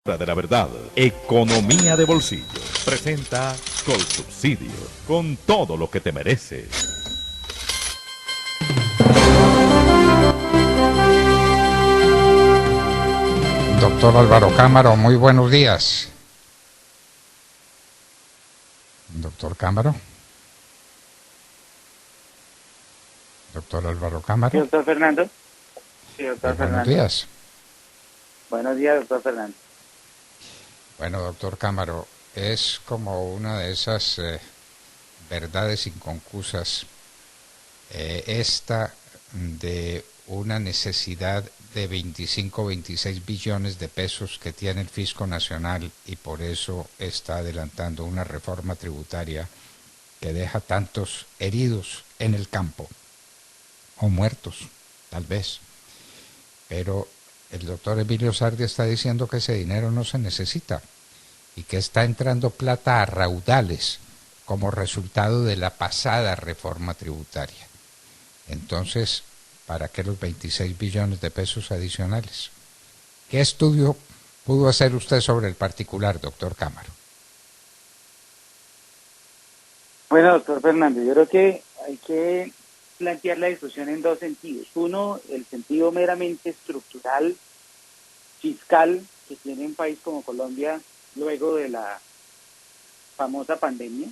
De la verdad, economía de bolsillo, presenta Colsubsidio, con todo lo que te mereces. Doctor Álvaro Cámara, muy buenos días. Doctor Cámara. Doctor Álvaro Sí, Cámara. doctor Fernando. Sí, Muy doctor buenos Fernando. días. Buenos días, doctor Fernando. Bueno, doctor Cámara, es como una de esas verdades inconcusas, esta de una necesidad de 25 o 26 billones de pesos que tiene el Fisco Nacional y por eso está adelantando una reforma tributaria que deja tantos heridos en el campo, o muertos, tal vez. Pero el doctor Emilio Sardi está diciendo que ese dinero no se necesita y que está entrando plata a raudales como resultado de la pasada reforma tributaria. Entonces, ¿para qué los 26 billones de pesos adicionales? ¿Qué estudio pudo hacer usted sobre el particular, doctor Cámara? Bueno, doctor Fernando, yo creo que hay que plantear la discusión en dos sentidos. Uno, el sentido meramente estructural, fiscal, que tiene un país como Colombia luego de la famosa pandemia,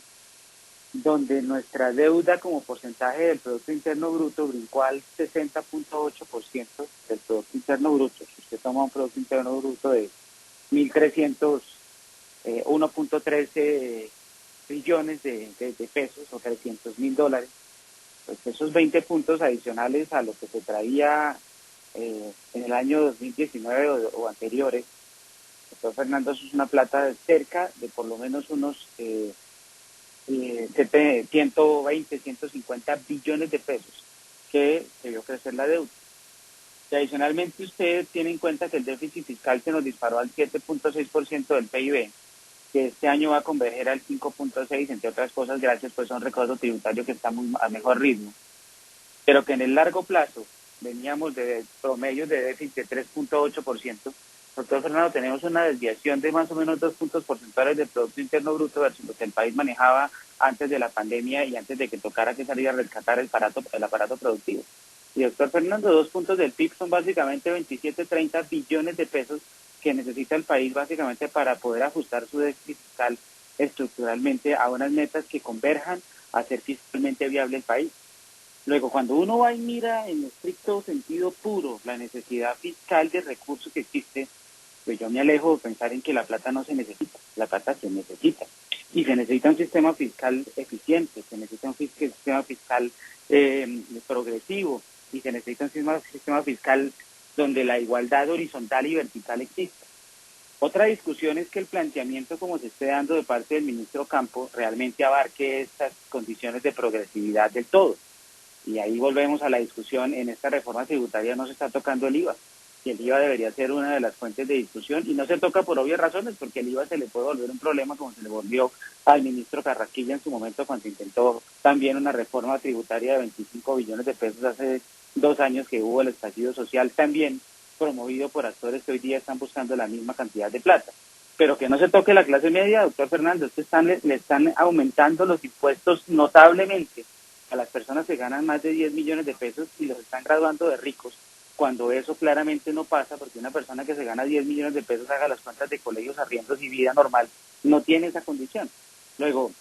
donde nuestra deuda como porcentaje del Producto Interno Bruto brincó al 60.8% del Producto Interno Bruto. Si usted toma un Producto Interno Bruto de 1.300, 1.13 billones de pesos o $300.000, pues esos 20 puntos adicionales a lo que se traía en el año 2019 o anteriores, doctor Fernando, eso es una plata de cerca de por lo menos unos 120, 150 billones de pesos que se vio crecer la deuda. Y adicionalmente usted tiene en cuenta que el déficit fiscal se nos disparó al 7.6% del PIB, que este año va a converger al 5.6, entre otras cosas, gracias pues a un recaudo tributario que está a mejor ritmo, pero que en el largo plazo veníamos de promedios de déficit de 3.8%. Doctor Fernando, tenemos una desviación de más o menos 2 puntos porcentuales del Producto Interno Bruto versus lo que el país manejaba antes de la pandemia y antes de que tocara que salir a rescatar el aparato productivo. Y doctor Fernando, 2 puntos del PIB son básicamente 27, 30 billones de pesos que necesita el país básicamente para poder ajustar su déficit fiscal estructuralmente a unas metas que converjan a ser fiscalmente viable el país. Luego, cuando uno va y mira en estricto sentido puro la necesidad fiscal de recursos que existe, pues yo me alejo de pensar en que la plata no se necesita, la plata se necesita. Y se necesita un sistema fiscal eficiente, se necesita un sistema fiscal progresivo, y se necesita un sistema fiscal donde la igualdad horizontal y vertical exista. Otra discusión es que el planteamiento como se esté dando de parte del ministro Campo realmente abarque estas condiciones de progresividad del todo. Y ahí volvemos a la discusión, en esta reforma tributaria no se está tocando el IVA, y el IVA debería ser una de las fuentes de discusión, y no se toca por obvias razones, porque el IVA se le puede volver un problema como se le volvió al ministro Carrasquilla en su momento cuando intentó también una reforma tributaria de 25 billones de pesos hace 2 años que hubo el estallido social, también promovido por actores que hoy día están buscando la misma cantidad de plata. Pero que no se toque la clase media, doctor Fernando, es que le están aumentando los impuestos notablemente a las personas que ganan más de 10 millones de pesos y los están graduando de ricos, cuando eso claramente no pasa, porque una persona que se gana 10 millones de pesos, haga las cuentas de colegios, arriendos y vida normal, no tiene esa condición. Luego,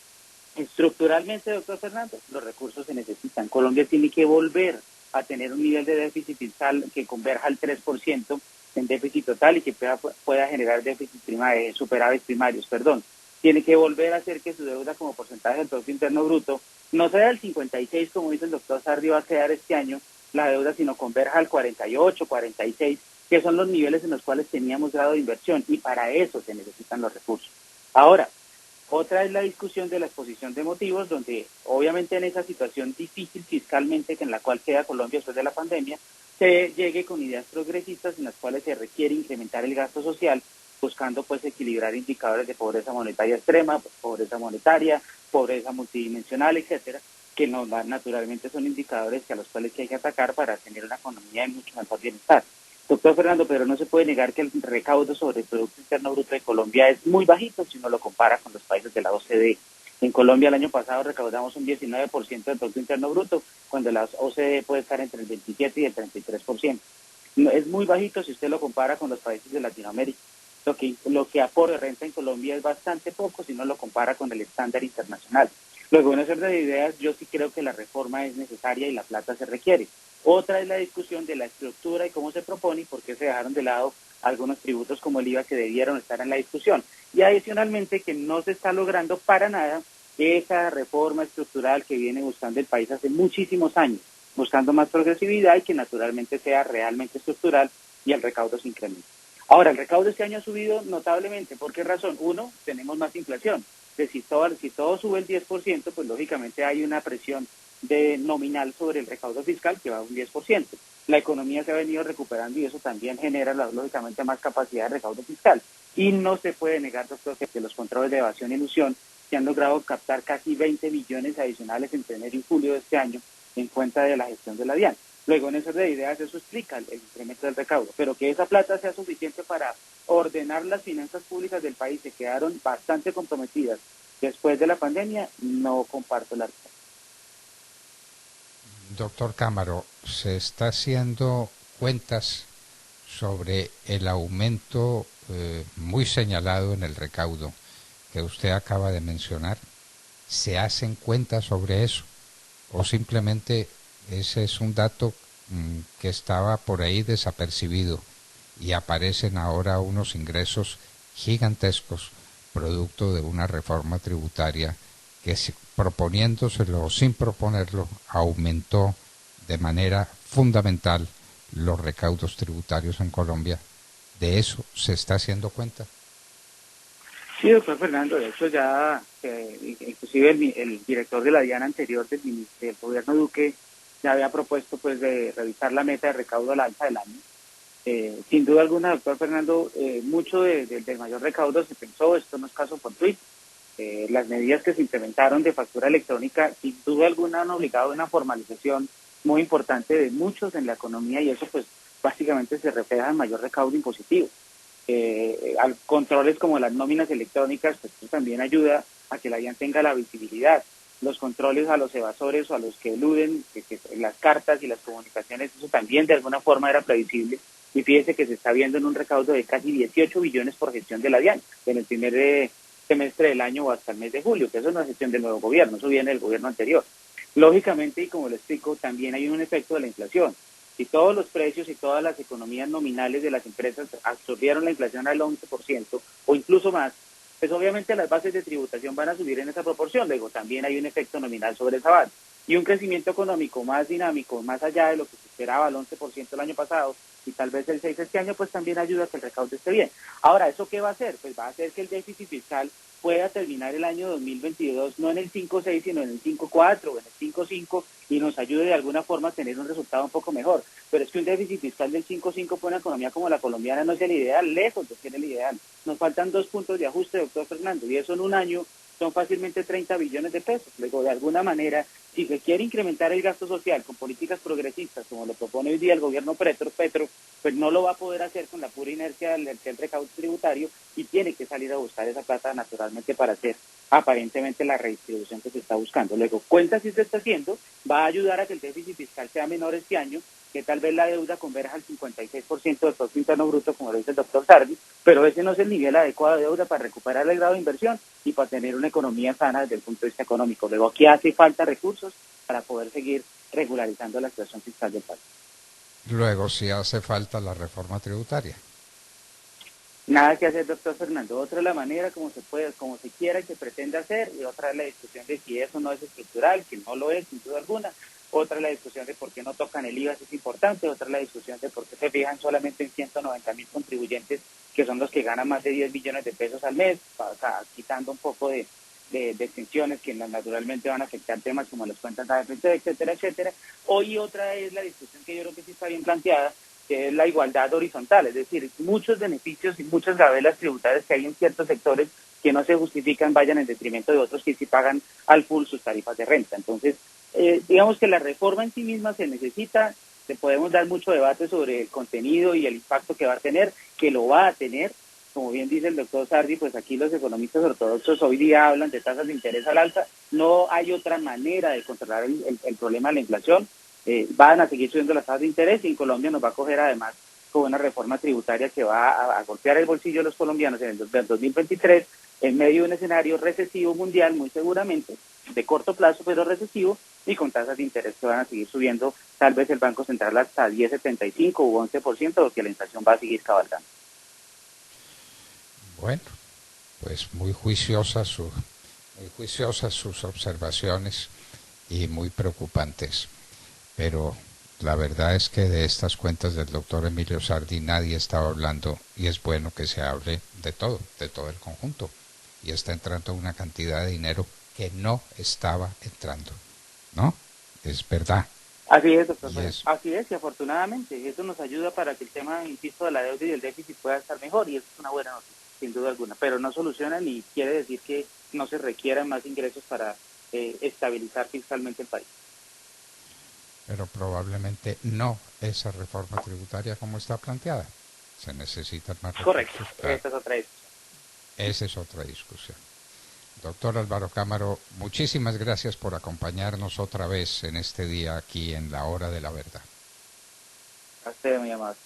estructuralmente, doctor Fernando, los recursos se necesitan. Colombia tiene que volver a tener un nivel de déficit fiscal que converja al 3% en déficit total y que pueda generar superávit primarios, perdón. Tiene que volver a hacer que su deuda como porcentaje del Producto Interno Bruto no sea del 56, como dice el doctor Sardi, va a quedar este año la deuda, sino converja al 48, 46, que son los niveles en los cuales teníamos grado de inversión, y para eso se necesitan los recursos. Ahora, otra es la discusión de la exposición de motivos, donde obviamente en esa situación difícil fiscalmente en la cual queda Colombia después de la pandemia, se llegue con ideas progresistas en las cuales se requiere incrementar el gasto social, buscando pues equilibrar indicadores de pobreza monetaria extrema, pobreza monetaria, pobreza multidimensional, etcétera, que naturalmente son indicadores a los cuales hay que atacar para tener una economía de mucho mejor bienestar. Doctor Fernando, pero no se puede negar que el recaudo sobre el Producto Interno Bruto de Colombia es muy bajito si uno lo compara con los países de la OCDE. En Colombia el año pasado recaudamos un 19% del Producto Interno Bruto, cuando la OCDE puede estar entre el 27 y el 33%. Es muy bajito si usted lo compara con los países de Latinoamérica. Lo que aporta renta en Colombia es bastante poco si no lo compara con el estándar internacional. Luego, en ese orden de ideas, yo sí creo que la reforma es necesaria y la plata se requiere. Otra es la discusión de la estructura y cómo se propone y por qué se dejaron de lado algunos tributos como el IVA que debieron estar en la discusión. Y adicionalmente que no se está logrando para nada esa reforma estructural que viene buscando el país hace muchísimos años, buscando más progresividad y que naturalmente sea realmente estructural y el recaudo se incremente. Ahora, el recaudo este año ha subido notablemente. ¿Por qué razón? Uno, tenemos más inflación. Si todo sube el 10%, pues lógicamente hay una presión de nominal sobre el recaudo fiscal que va a un 10%. La economía se ha venido recuperando y eso también genera lógicamente más capacidad de recaudo fiscal. Y no se puede negar, doctor, que los controles de evasión y elusión se han logrado captar casi 20 millones adicionales entre enero y julio de este año en cuenta de la gestión de la DIAN. Luego, en esas ideas, eso explica el incremento del recaudo, pero que esa plata sea suficiente para ordenar las finanzas públicas del país, que quedaron bastante comprometidas después de la pandemia, no comparto la respuesta. Doctor Cámaro, se está haciendo cuentas sobre el aumento muy señalado en el recaudo que usted acaba de mencionar. ¿Se hacen cuentas sobre eso? ¿O simplemente ese es un dato que estaba por ahí desapercibido y aparecen ahora unos ingresos gigantescos producto de una reforma tributaria que, proponiéndoselo o sin proponerlo, aumentó de manera fundamental los recaudos tributarios en Colombia? ¿De eso se está haciendo cuenta? Sí, doctor Fernando, de hecho ya, inclusive el director de la DIAN anterior del gobierno Duque ya había propuesto pues de revisar la meta de recaudo a la alza del año. Sin duda alguna, doctor Fernando, mucho del mayor recaudo se pensó, esto no es caso fortuito. Las medidas que se implementaron de factura electrónica, sin duda alguna, han obligado a una formalización muy importante de muchos en la economía y eso pues básicamente se refleja en mayor recaudo impositivo. Controles como las nóminas electrónicas, pues eso también ayuda a que la DIAN tenga la visibilidad. Los controles a los evasores o a los que eluden, que las cartas y las comunicaciones, eso también de alguna forma era previsible. Y fíjese que se está viendo en un recaudo de casi 18 billones por gestión de la DIAN en el primer semestre del año o hasta el mes de julio, que eso no es gestión del nuevo gobierno, eso viene del gobierno anterior. Lógicamente, y como le explico, también hay un efecto de la inflación. Si todos los precios y todas las economías nominales de las empresas absorbieron la inflación al 11% o incluso más, pues obviamente las bases de tributación van a subir en esa proporción. Luego también hay un efecto nominal sobre esa base. Y un crecimiento económico más dinámico, más allá de lo que se esperaba, el 11% el año pasado y tal vez el 6% este año, pues también ayuda a que el recaudo esté bien. Ahora, ¿eso qué va a hacer? Pues va a hacer que el déficit fiscal pueda terminar el año 2022 no en el 5.6, sino en el 5.4 o en el 5.5 y nos ayude de alguna forma a tener un resultado un poco mejor. Pero es que un déficit fiscal del 5.5 para una economía como la colombiana no es el ideal, lejos de ser el ideal. Nos faltan 2 puntos de ajuste, doctor Fernando, y eso en un año son fácilmente 30 billones de pesos. Luego, de alguna manera, si se quiere incrementar el gasto social con políticas progresistas, como lo propone hoy día el gobierno Petro, pues no lo va a poder hacer con la pura inercia del recaudo tributario y tiene que salir a buscar esa plata naturalmente para hacer aparentemente la redistribución que se está buscando. Luego, cuenta si se está haciendo, va a ayudar a que el déficit fiscal sea menor este año, que tal vez la deuda converja al 56% del Producto Interno Bruto, como lo dice el doctor Sardi, pero ese no es el nivel adecuado de deuda para recuperar el grado de inversión y para tener una economía sana desde el punto de vista económico. Luego, aquí hace falta recursos para poder seguir regularizando la situación fiscal del país. Luego, si hace falta la reforma tributaria. Nada que hacer, doctor Fernando. Otra es la manera como se puede, como se quiera y se pretende hacer, y otra es la discusión de si eso no es estructural, que no lo es, sin duda alguna. Otra es la discusión de por qué no tocan el IVA, si es importante. Otra es la discusión de por qué se fijan solamente en 190.000 contribuyentes, que son los que ganan más de 10 billones de pesos al mes, quitando un poco de exenciones que naturalmente van a afectar temas como las cuentas de AFP, etcétera, etcétera. Hoy otra es la discusión que yo creo que sí está bien planteada, que es la igualdad horizontal, es decir, muchos beneficios y muchas gabelas tributarias que hay en ciertos sectores que no se justifican vayan en detrimento de otros que sí pagan al full sus tarifas de renta. Entonces, digamos que la reforma en sí misma se necesita, podemos dar mucho debate sobre el contenido y el impacto que va a tener, que lo va a tener. Como bien dice el doctor Sardi, pues aquí los economistas ortodoxos hoy día hablan de tasas de interés al alza. No hay otra manera de controlar el problema de la inflación. Van a seguir subiendo las tasas de interés y en Colombia nos va a coger además con una reforma tributaria que va a golpear el bolsillo de los colombianos en el 2023 en medio de un escenario recesivo mundial muy seguramente, de corto plazo pero recesivo, y con tasas de interés que van a seguir subiendo, tal vez el Banco Central hasta 10,75 u 11%, porque la inflación va a seguir cabalgando. Bueno, pues muy juiciosas sus observaciones y muy preocupantes. Pero la verdad es que de estas cuentas del doctor Emilio Sardi nadie estaba hablando, y es bueno que se hable de todo el conjunto. Y está entrando una cantidad de dinero que no estaba entrando, ¿no? Es verdad. Así es, doctor. Así es, y afortunadamente eso nos ayuda para que el tema, insisto, de la deuda y del déficit pueda estar mejor, y eso es una buena noticia, sin duda alguna. Pero no soluciona ni quiere decir que no se requieran más ingresos para estabilizar fiscalmente el país. Pero probablemente no esa reforma tributaria como está planteada. Se necesitan más recursos. Correcto, claro. Esa es otra discusión. Esa es otra discusión. Doctor Álvaro Cámaro, muchísimas gracias por acompañarnos otra vez en este día aquí en La Hora de la Verdad. A usted, muy amable.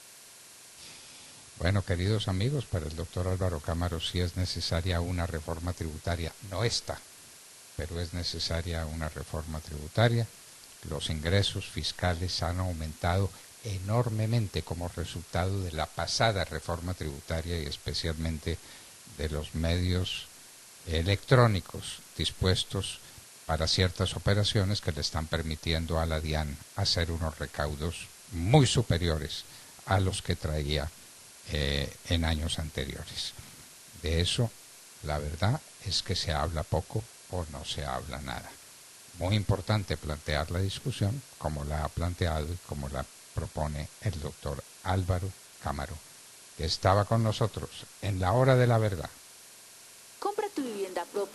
Bueno, queridos amigos, para el doctor Álvaro Cámaro sí es necesaria una reforma tributaria, no esta, pero es necesaria una reforma tributaria. Los ingresos fiscales han aumentado enormemente como resultado de la pasada reforma tributaria y especialmente de los medios electrónicos dispuestos para ciertas operaciones que le están permitiendo a la DIAN hacer unos recaudos muy superiores a los que traía en años anteriores. De eso, la verdad es que se habla poco o no se habla nada. Muy importante plantear la discusión como la ha planteado y como la propone el doctor Álvaro Cámaro, que estaba con nosotros en La Hora de la Verdad. Compra tu vivienda propia.